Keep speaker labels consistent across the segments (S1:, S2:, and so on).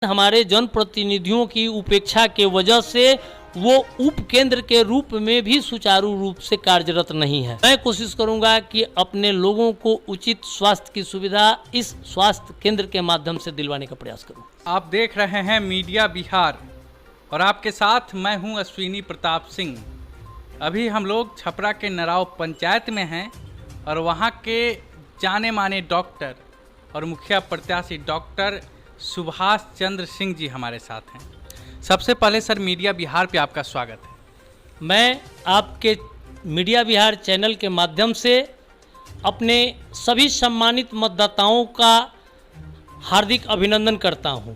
S1: हमारे जनप्रतिनिधियों की उपेक्षा के वजह से वो उप केंद्र के रूप में भी सुचारू रूप से कार्यरत नहीं है। मैं कोशिश करूंगा कि अपने लोगों को उचित स्वास्थ्य की सुविधा इस स्वास्थ्य केंद्र के माध्यम से दिलवाने का प्रयास करूं।
S2: आप देख रहे हैं मीडिया बिहार और आपके साथ मैं हूं अश्विनी प्रताप सिंह। अभी हम लोग छपरा के नराव पंचायत में हैं और वहां के जाने माने डॉक्टर और मुखिया प्रत्याशी डॉक्टर सुभाष चंद्र सिंह जी हमारे साथ हैं। सबसे पहले सर मीडिया बिहार पे आपका स्वागत है।
S1: मैं आपके मीडिया बिहार चैनल के माध्यम से अपने सभी सम्मानित मतदाताओं का हार्दिक अभिनंदन करता हूं।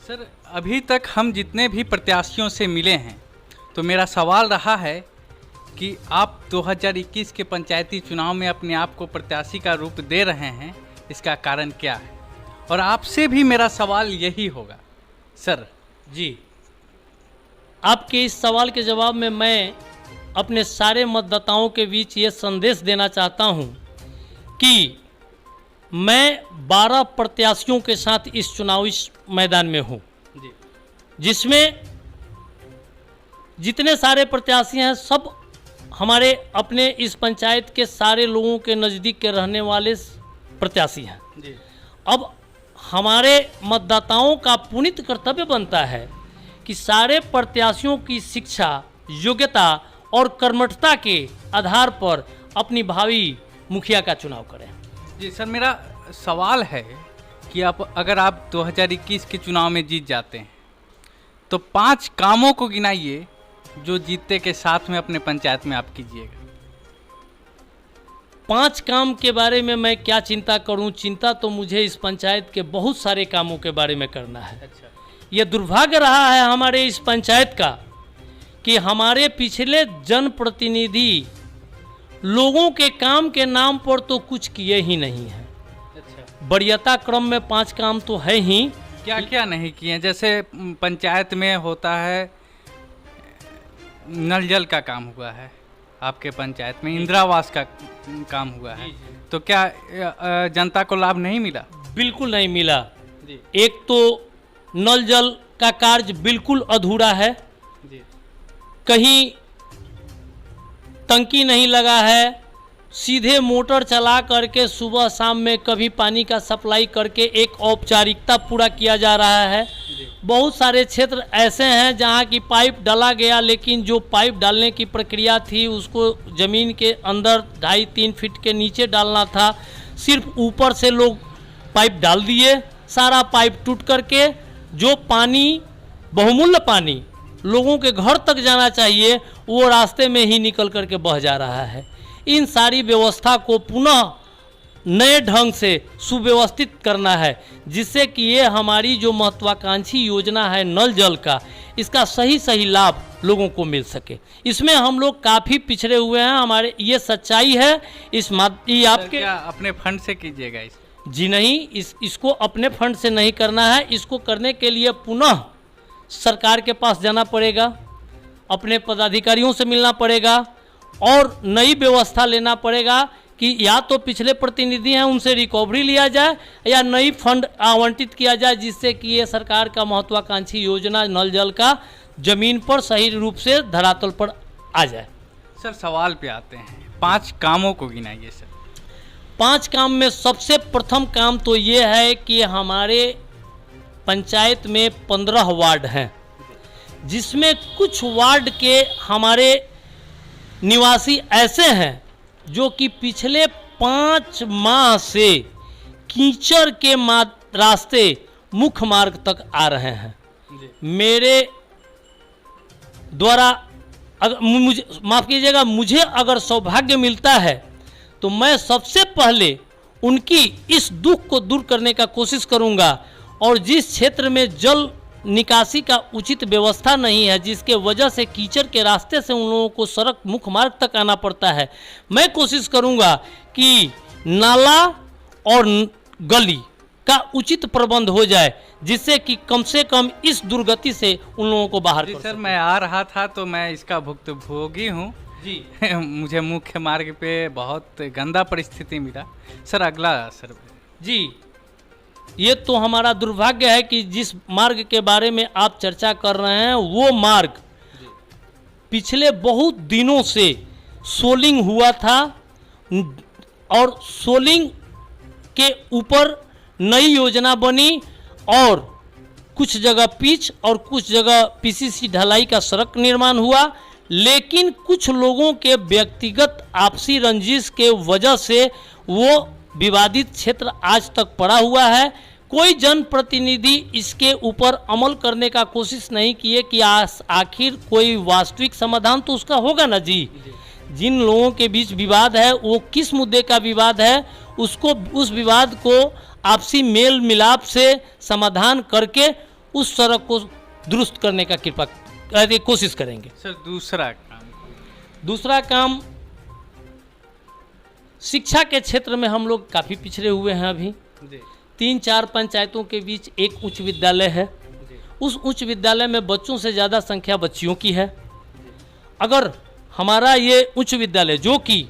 S2: सर अभी तक हम जितने भी प्रत्याशियों से मिले हैं तो मेरा सवाल रहा है कि आप 2021 के पंचायती चुनाव में अपने आप को प्रत्याशी का रूप दे रहे हैं, इसका कारण क्या है? और आपसे भी मेरा सवाल यही होगा सर।
S1: जी, आपके इस सवाल के जवाब में मैं अपने सारे मतदाताओं के बीच ये संदेश देना चाहता हूं कि मैं 12 प्रत्याशियों के साथ इस चुनावी मैदान में हूं, जिसमें जितने सारे प्रत्याशी हैं सब हमारे अपने इस पंचायत के सारे लोगों के नज़दीक के रहने वाले प्रत्याशी हैं। अब हमारे मतदाताओं का पुनीत कर्तव्य बनता है कि सारे प्रत्याशियों की शिक्षा, योग्यता और कर्मठता के आधार पर अपनी भावी मुखिया का चुनाव करें।
S2: जी सर, मेरा सवाल है कि अगर आप 2021 के चुनाव में जीत जाते हैं तो 5 कामों को गिनाइए जो जीतने के साथ में अपने पंचायत में आप कीजिएगा।
S1: 5 काम के बारे में मैं क्या चिंता करूं? चिंता तो मुझे इस पंचायत के बहुत सारे कामों के बारे में करना है।
S2: अच्छा।
S1: ये दुर्भाग्य रहा है हमारे इस पंचायत का कि हमारे पिछले जनप्रतिनिधि लोगों के काम के नाम पर तो कुछ किए ही नहीं हैं।
S2: अच्छा।
S1: वरीयता क्रम में 5 काम तो है ही।
S2: क्या क्या नहीं किए? जैसे पंचायत में होता है नल जल का काम हुआ है, आपके पंचायत में इंदिरा आवास का काम हुआ है, तो क्या जनता को लाभ नहीं मिला?
S1: बिल्कुल नहीं मिला। एक तो नल जल का कार्य बिल्कुल अधूरा है, कहीं टंकी नहीं लगा है, सीधे मोटर चला करके सुबह शाम में कभी पानी का सप्लाई करके एक औपचारिकता पूरा किया जा रहा है। बहुत सारे क्षेत्र ऐसे हैं जहां की पाइप डाला गया, लेकिन जो पाइप डालने की प्रक्रिया थी उसको ज़मीन के अंदर 2.5-3 फीट के नीचे डालना था, सिर्फ ऊपर से लोग पाइप डाल दिए। सारा पाइप टूट करके जो पानी, बहुमूल्य पानी लोगों के घर तक जाना चाहिए, वो रास्ते में ही निकल करके बह जा रहा है। इन सारी व्यवस्था को पुनः नए ढंग से सुव्यवस्थित करना है, जिससे कि ये हमारी जो महत्वाकांक्षी योजना है नल जल का, इसका सही सही लाभ लोगों को मिल सके। इसमें हम लोग काफ़ी पिछड़े हुए हैं, हमारे ये सच्चाई है। ये आपके
S2: क्या अपने फंड से कीजिएगा इस?
S1: जी नहीं, इसको अपने फंड से नहीं करना है। इसको करने के लिए पुनः सरकार के पास जाना पड़ेगा, अपने पदाधिकारियों से मिलना पड़ेगा और नई व्यवस्था लेना पड़ेगा कि या तो पिछले प्रतिनिधि हैं उनसे रिकवरी लिया जाए या नई फंड आवंटित किया जाए, जिससे कि ये सरकार का महत्वाकांक्षी योजना नल जल का जमीन पर सही रूप से धरातल पर आ जाए।
S2: सर सवाल पे आते हैं, 5 कामों को गिनाइए सर।
S1: 5 काम में सबसे प्रथम काम तो ये है कि हमारे पंचायत में 15 वार्ड हैं, जिसमें कुछ वार्ड के हमारे निवासी ऐसे हैं जो कि पिछले 5 माह से कीचड़ के रास्ते मुख्य मार्ग तक आ रहे हैं। मेरे द्वारा मुझे माफ़ कीजिएगा, मुझे अगर सौभाग्य मिलता है तो मैं सबसे पहले उनकी इस दुख को दूर करने का कोशिश करूंगा। और जिस क्षेत्र में जल निकासी का उचित व्यवस्था नहीं है, जिसके वजह से कीचड़ के रास्ते से उन लोगों को सड़क मुख्य मार्ग तक आना पड़ता है, मैं कोशिश करूंगा कि नाला और गली का उचित प्रबंध हो जाए, जिससे कि कम से कम इस दुर्गति से उन लोगों को बाहर कर
S2: सर मैं आ रहा था तो मैं इसका भुक्तभोगी हूँ
S1: जी।
S2: मुझे मुख्य मार्ग पे बहुत गंदा परिस्थिति मिला। सर अगला सर
S1: जी, ये तो हमारा दुर्भाग्य है कि जिस मार्ग के बारे में आप चर्चा कर रहे हैं वो मार्ग पिछले बहुत दिनों से सोलिंग हुआ था और सोलिंग के ऊपर नई योजना बनी और कुछ जगह पिच और कुछ जगह पीसीसी ढलाई का सड़क निर्माण हुआ, लेकिन कुछ लोगों के व्यक्तिगत आपसी रंजिश के वजह से वो विवादित क्षेत्र आज तक पड़ा हुआ है। कोई जनप्रतिनिधि इसके ऊपर अमल करने का कोशिश नहीं किए कि आखिर कोई वास्तविक समाधान तो उसका होगा ना जी। जिन लोगों के बीच विवाद है वो किस मुद्दे का विवाद है, उसको उस विवाद को आपसी मेल मिलाप से समाधान करके उस सड़क को दुरुस्त करने का कोशिश करेंगे।
S2: सर दूसरा काम शिक्षा के क्षेत्र में हम लोग काफ़ी पिछड़े हुए हैं। अभी 3-4 पंचायतों के बीच एक उच्च विद्यालय है। उस उच्च विद्यालय में बच्चों से ज़्यादा संख्या बच्चियों की है। अगर हमारा ये उच्च विद्यालय जो कि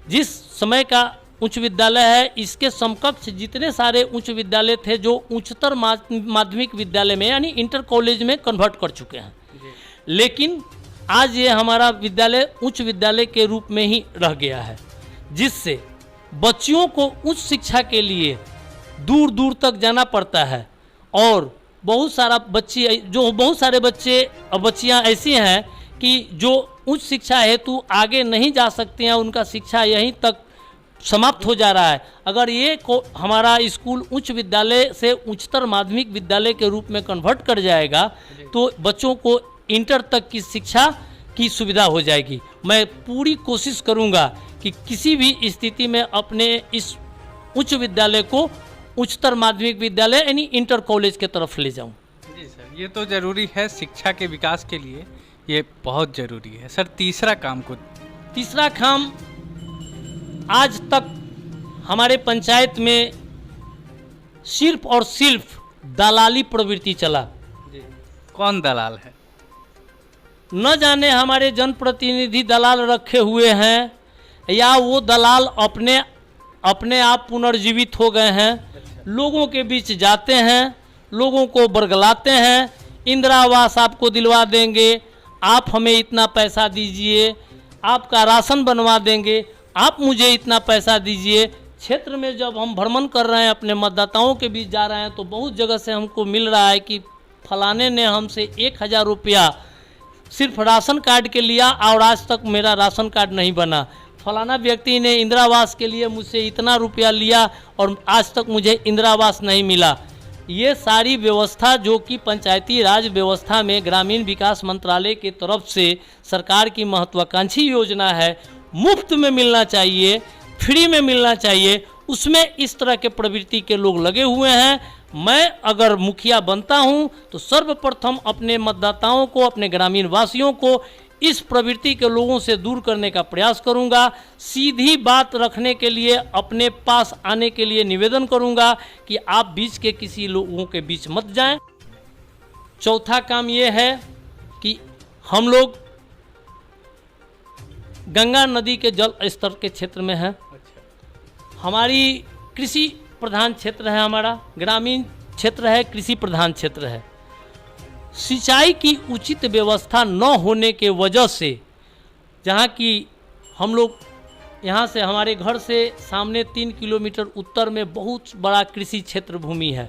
S2: जिस समय का उच्च विद्यालय है, इसके समकक्ष जितने सारे उच्च विद्यालय थे जो उच्चतर माध्यमिक विद्यालय में यानी इंटर कॉलेज में कन्वर्ट कर चुके हैं, लेकिन आज ये हमारा विद्यालय उच्च विद्यालय के रूप में ही रह गया है, जिससे बच्चियों को उच्च शिक्षा के लिए दूर दूर तक जाना पड़ता है। और बहुत सारे बच्चे और बच्चियाँ ऐसी हैं कि जो उच्च शिक्षा हेतु आगे नहीं जा सकते हैं, उनका शिक्षा यहीं तक समाप्त हो जा रहा है। अगर ये हमारा स्कूल उच्च विद्यालय से उच्चतर माध्यमिक विद्यालय के रूप में कन्वर्ट कर जाएगा तो बच्चों को इंटर तक की शिक्षा की सुविधा हो जाएगी। मैं पूरी कोशिश करूंगा कि किसी भी स्थिति में अपने इस उच्च विद्यालय को उच्चतर माध्यमिक विद्यालय यानी इंटर कॉलेज के तरफ ले जाऊं। जी सर, ये तो ज़रूरी है, शिक्षा के विकास के लिए ये बहुत ज़रूरी है। सर तीसरा काम आज तक हमारे पंचायत में सिर्फ और सिर्फ दलाली प्रवृत्ति चला। कौन दलाल है?
S1: न जाने हमारे जनप्रतिनिधि दलाल रखे हुए हैं या वो दलाल अपने आप पुनर्जीवित हो गए हैं। लोगों के बीच जाते हैं, लोगों को बरगलाते हैं, इंदिरा आवास आपको दिलवा देंगे, आप हमें इतना पैसा दीजिए, आपका राशन बनवा देंगे, आप मुझे इतना पैसा दीजिए। क्षेत्र में जब हम भ्रमण कर रहे हैं, अपने मतदाताओं के बीच जा रहे हैं, तो बहुत जगह से हमको मिल रहा है कि फलाने ने हमसे 1000 रुपया सिर्फ राशन कार्ड के लिया और आज तक मेरा राशन कार्ड नहीं बना। फलाना व्यक्ति ने इंदिरा आवास के लिए मुझसे इतना रुपया लिया और आज तक मुझे इंदिरा आवास नहीं मिला। ये सारी व्यवस्था जो कि पंचायती राज व्यवस्था में ग्रामीण विकास मंत्रालय की तरफ से सरकार की महत्वाकांक्षी योजना है, मुफ्त में मिलना चाहिए, फ्री में मिलना चाहिए, उसमें इस तरह के प्रवृत्ति के लोग लगे हुए हैं। मैं अगर मुखिया बनता हूं तो सर्वप्रथम अपने मतदाताओं को, अपने ग्रामीण वासियों को इस प्रवृत्ति के लोगों से दूर करने का प्रयास करूंगा। सीधी बात रखने के लिए अपने पास आने के लिए निवेदन करूंगा कि आप बीच के किसी लोगों के बीच मत जाएं। चौथा काम ये है कि हम लोग गंगा नदी के जल स्तर के क्षेत्र में हैं। हमारी कृषि प्रधान क्षेत्र है, हमारा ग्रामीण क्षेत्र है, कृषि प्रधान क्षेत्र है। सिंचाई की उचित व्यवस्था न होने के वजह से, जहाँ की हम लोग यहाँ से, हमारे घर से सामने 3 किलोमीटर उत्तर में बहुत बड़ा कृषि क्षेत्र भूमि है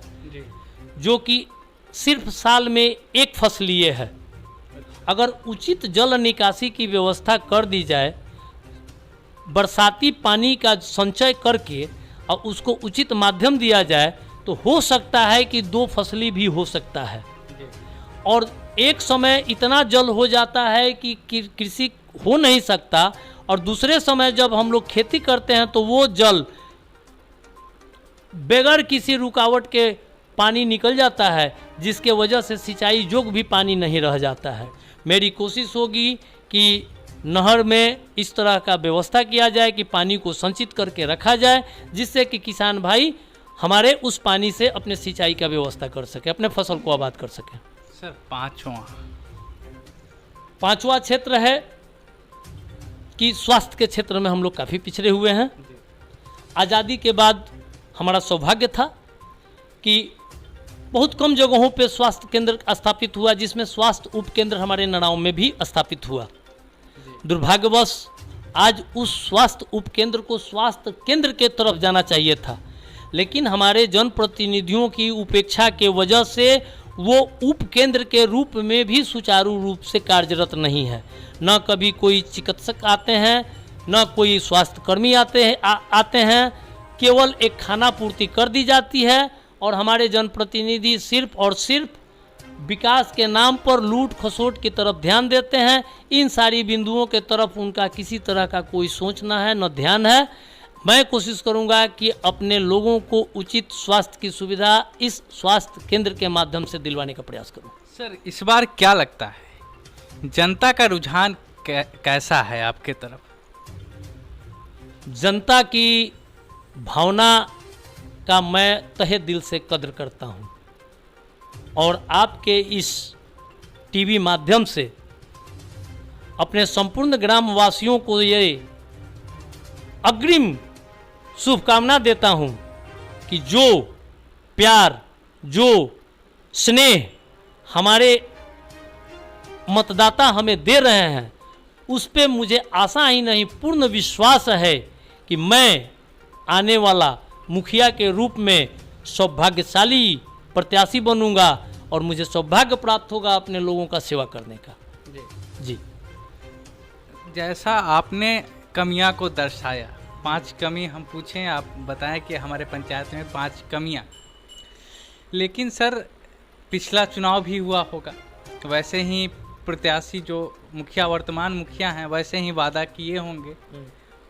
S1: जो कि सिर्फ साल में एक फसलीय है। अगर उचित जल निकासी की व्यवस्था कर दी जाए, बरसाती पानी का संचय करके और उसको उचित माध्यम दिया जाए, तो हो सकता है कि 2 फसली भी हो सकता है। और एक समय इतना जल हो जाता है कि कृषि हो नहीं सकता, और दूसरे समय जब हम लोग खेती करते हैं तो वो जल बगैर किसी रुकावट के पानी निकल जाता है, जिसके वजह से सिंचाई योग्य भी पानी नहीं रह जाता है। मेरी कोशिश होगी कि नहर में इस तरह का व्यवस्था किया जाए कि पानी को संचित करके रखा जाए, जिससे कि किसान भाई हमारे उस पानी से अपने सिंचाई का व्यवस्था कर सके, अपने फसल को आबाद कर सके।
S2: सर
S1: पांचवा क्षेत्र है कि स्वास्थ्य के क्षेत्र में हम लोग काफ़ी पिछड़े हुए हैं। आज़ादी के बाद हमारा सौभाग्य था कि बहुत कम जगहों पे स्वास्थ्य केंद्र स्थापित हुआ, जिसमें स्वास्थ्य उपकेंद्र हमारे नड़ाँव में भी स्थापित हुआ। दुर्भाग्यवश आज उस स्वास्थ्य उपकेंद्र को स्वास्थ्य केंद्र के तरफ जाना चाहिए था, लेकिन हमारे जनप्रतिनिधियों की उपेक्षा के वजह से वो उपकेंद्र के रूप में भी सुचारू रूप से कार्यरत नहीं है। न कभी कोई चिकित्सक आते हैं, न कोई स्वास्थ्यकर्मी आते हैं, केवल एक खाना पूर्ति कर दी जाती है और हमारे जनप्रतिनिधि सिर्फ और सिर्फ विकास के नाम पर लूट खसोट की तरफ ध्यान देते हैं। इन सारी बिंदुओं के तरफ उनका किसी तरह का कोई सोच न है, न ध्यान है। मैं कोशिश करूंगा कि अपने लोगों को उचित स्वास्थ्य की सुविधा इस स्वास्थ्य केंद्र के माध्यम से दिलवाने का प्रयास करूं।
S2: सर, इस बार क्या लगता है, जनता का रुझान कैसा है आपके तरफ?
S1: जनता की भावना का मैं तहे दिल से कद्र करता हूं और आपके इस टीवी माध्यम से अपने संपूर्ण ग्रामवासियों को ये अग्रिम शुभकामना देता हूं कि जो प्यार, जो स्नेह हमारे मतदाता हमें दे रहे हैं, उस पे मुझे आशा ही नहीं पूर्ण विश्वास है कि मैं आने वाला मुखिया के रूप में सौभाग्यशाली प्रत्याशी बनूंगा और मुझे सौभाग्य प्राप्त होगा अपने लोगों का सेवा करने का। जी,
S2: जैसा आपने कमियां को दर्शाया, 5 कमी हम पूछें, आप बताएं कि हमारे पंचायत में 5 कमियां। लेकिन सर, पिछला चुनाव भी हुआ होगा, वैसे ही प्रत्याशी जो मुखिया, वर्तमान मुखिया हैं, वैसे ही वादा किए होंगे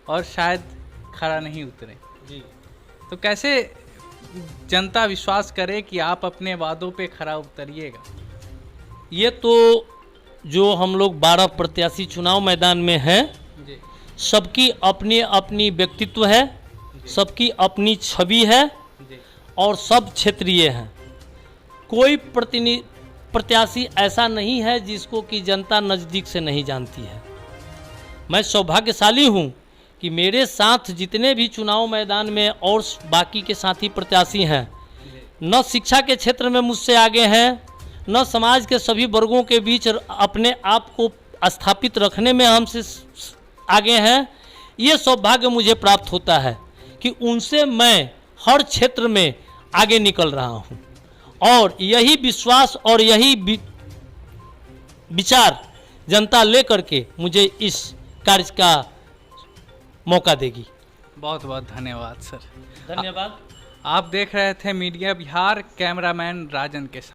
S2: और शायद खरा नहीं उतरे।
S1: जी,
S2: तो कैसे जनता विश्वास करे कि आप अपने वादों पे खरा उतरिएगा?
S1: ये तो जो हम लोग 12 प्रत्याशी चुनाव मैदान में हैं, सबकी अपनी अपनी व्यक्तित्व है, सबकी अपनी छवि है और सब क्षेत्रीय हैं। कोई प्रत्याशी ऐसा नहीं है जिसको कि जनता नज़दीक से नहीं जानती है। मैं सौभाग्यशाली हूँ कि मेरे साथ जितने भी चुनाव मैदान में और बाकी के साथी प्रत्याशी हैं, न शिक्षा के क्षेत्र में मुझसे आगे हैं, न समाज के सभी वर्गों के बीच अपने आप को स्थापित रखने में हमसे आगे हैं। ये सौभाग्य मुझे प्राप्त होता है कि उनसे मैं हर क्षेत्र में आगे निकल रहा हूँ और यही विश्वास और यही विचार जनता लेकर के मुझे इस कार्य का मौका देगी।
S2: बहुत बहुत धन्यवाद सर।
S1: धन्यवाद।
S2: आप देख रहे थे मीडिया बिहार, कैमरामैन राजन के साथ।